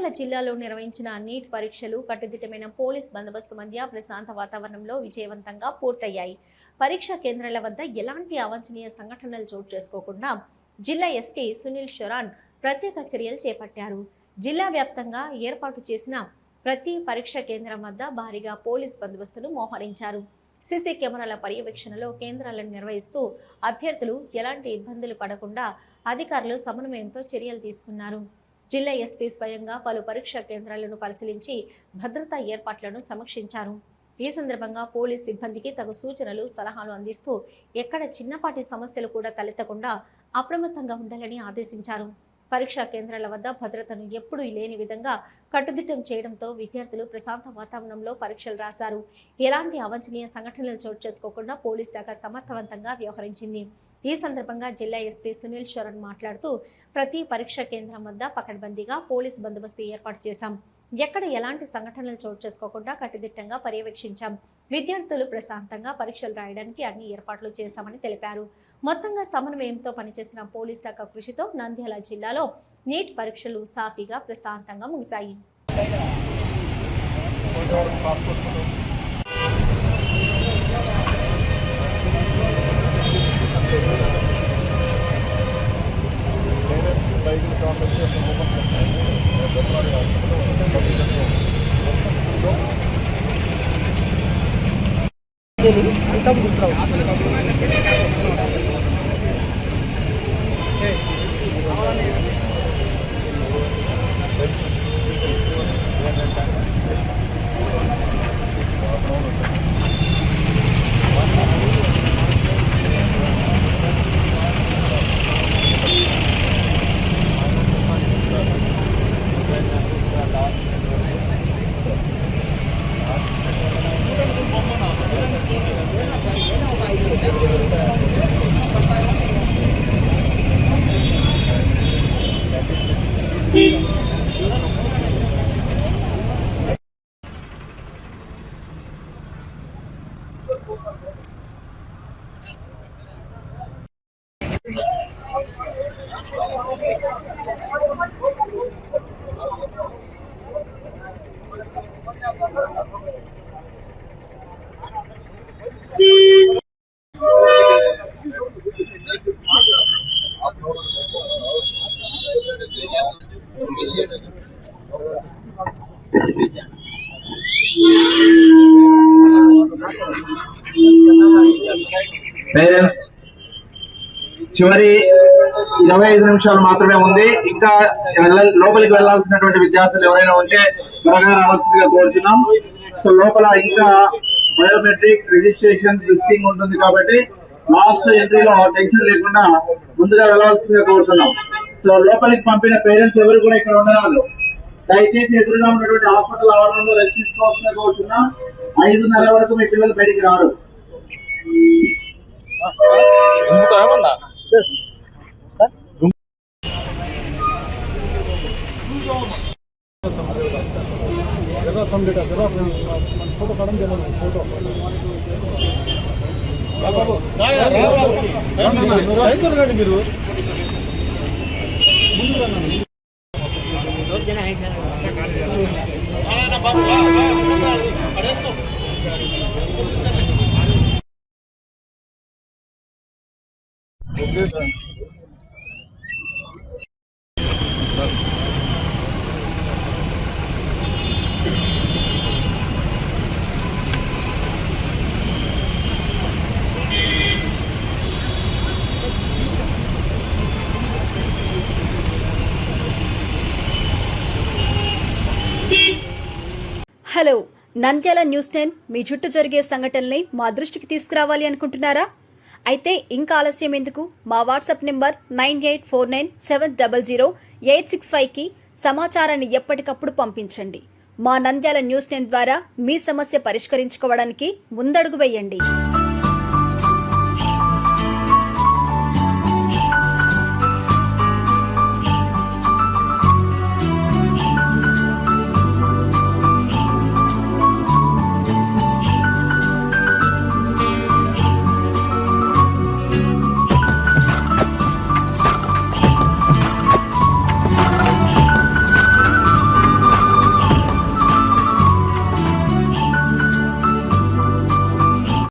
నంద్యాల జిల్లాలో నిర్వహించిన నీట్ పరీక్షలు కట్టుదిట్టమైన పోలీస్ బందోబస్తు మధ్య ప్రశాంత వాతావరణంలో విజయవంతంగా పూర్తయ్యాయి. పరీక్షా కేంద్రాల వద్ద ఎలాంటి అవాంఛనీయ సంఘటనలు చోటు చేసుకోకుండా జిల్లా ఎస్పీ సునీల్ షొరాన్ ప్రత్యేక చర్యలు చేపట్టారు. జిల్లా వ్యాప్తంగా ఏర్పాటు చేసిన ప్రతి పరీక్షా కేంద్రం వద్ద భారీగా పోలీస్ బందోబస్తును మోహరించారు. సీసీ కెమెరాల పర్యవేక్షణలో కేంద్రాలను నిర్వహిస్తూ అభ్యర్థులు ఎలాంటి ఇబ్బందులు పడకుండా అధికారులు సమన్వయంతో చర్యలు తీసుకున్నారు. జిల్లా ఎస్పీ స్వయంగా పలు పరీక్షా కేంద్రాలను పరిశీలించి భద్రతా ఏర్పాట్లను సమీక్షించారు. ఈ సందర్భంగా పోలీస్ సిబ్బందికి తగు సూచనలు, సలహాలు అందిస్తూ ఎక్కడ చిన్నపాటి సమస్యలు కూడా తలెత్తకుండా అప్రమత్తంగా ఉండాలని ఆదేశించారు. పరీక్షా కేంద్రాల వద్ద భద్రతను ఎప్పుడూ లేని విధంగా కట్టుదిట్టం చేయడంతో విద్యార్థులు ప్రశాంత వాతావరణంలో పరీక్షలు రాశారు. ఎలాంటి అవాంఛనీయ సంఘటనలు చోటు చేసుకోకుండా పోలీస్ శాఖ సమర్థవంతంగా వ్యవహరించింది. ఈ సందర్భంగా జిల్లా ఎస్పీ సునీల్ షొరాన్ మాట్లాడుతూ ప్రతి పరీక్షా కేంద్రం వద్ద పకడ్బందీగా పోలీస్ బందోబస్తు ఏర్పాటు చేశాం. ఎక్కడ ఎలాంటి సంఘటనలు చోటు చేసుకోకుండా కట్టుదిట్టంగా పర్యవేక్షించాం. విద్యార్థులు ప్రశాంతంగా పరీక్షలు రాయడానికి అన్ని ఏర్పాట్లు చేశామని తెలిపారు. మొత్తంగా సమన్వయంతో పనిచేసిన పోలీస్ శాఖ కృషితో నంద్యాల జిల్లాలో నీట్ పరీక్షలు సాఫీగా ప్రశాంతంగా ముగిశాయి. చివరి 25 నిమిషాలు మాత్రమే ఉంది. ఇంకా లోపలికి వెళ్లాల్సినటువంటి విద్యార్థులు ఎవరైనా ఉంటే త్వరగా రావాల్సిందిగా కోరుతున్నాం. సో లోపల ఇంకా బయోమెట్రిక్ రిజిస్ట్రేషన్ రిస్కింగ్ ఉంటుంది కాబట్టి లాస్ట్ ఎంట్రీలో టెన్షన్ లేకుండా ముందుగా వెళ్లాల్సిందిగా కోరుతున్నాం. సో లోపలికి పంపిన పేరెంట్స్ ఎవరు కూడా ఇక్కడ ఉండరాదు. దయచేసి ఎదురుగా ఉన్నటువంటి హాస్పిటల్ ఆవరణలో రెస్ట్ తీసుకోవాల్సిందిగా కోరుతున్నాం. 5:30 వరకు మీ పిల్లలు బయటికి రారు. फोटो कड़म फोटो మీరు హలో, నంద్యాల న్యూస్ 10 మీ చుట్టూ జరిగే సంఘటనల్ని మా దృష్టికి తీసుకురావాలి అనుకుంటున్నారా? అయితే ఇంకా ఆలస్యం ఎందుకు? మా వాట్సాప్ నెంబర్ 9849700865కి సమాచారాన్ని ఎప్పటికప్పుడు పంపించండి. మా నంద్యాల న్యూస్ 10 ద్వారా మీ సమస్య పరిష్కరించుకోవడానికి ముందడుగు వేయండి.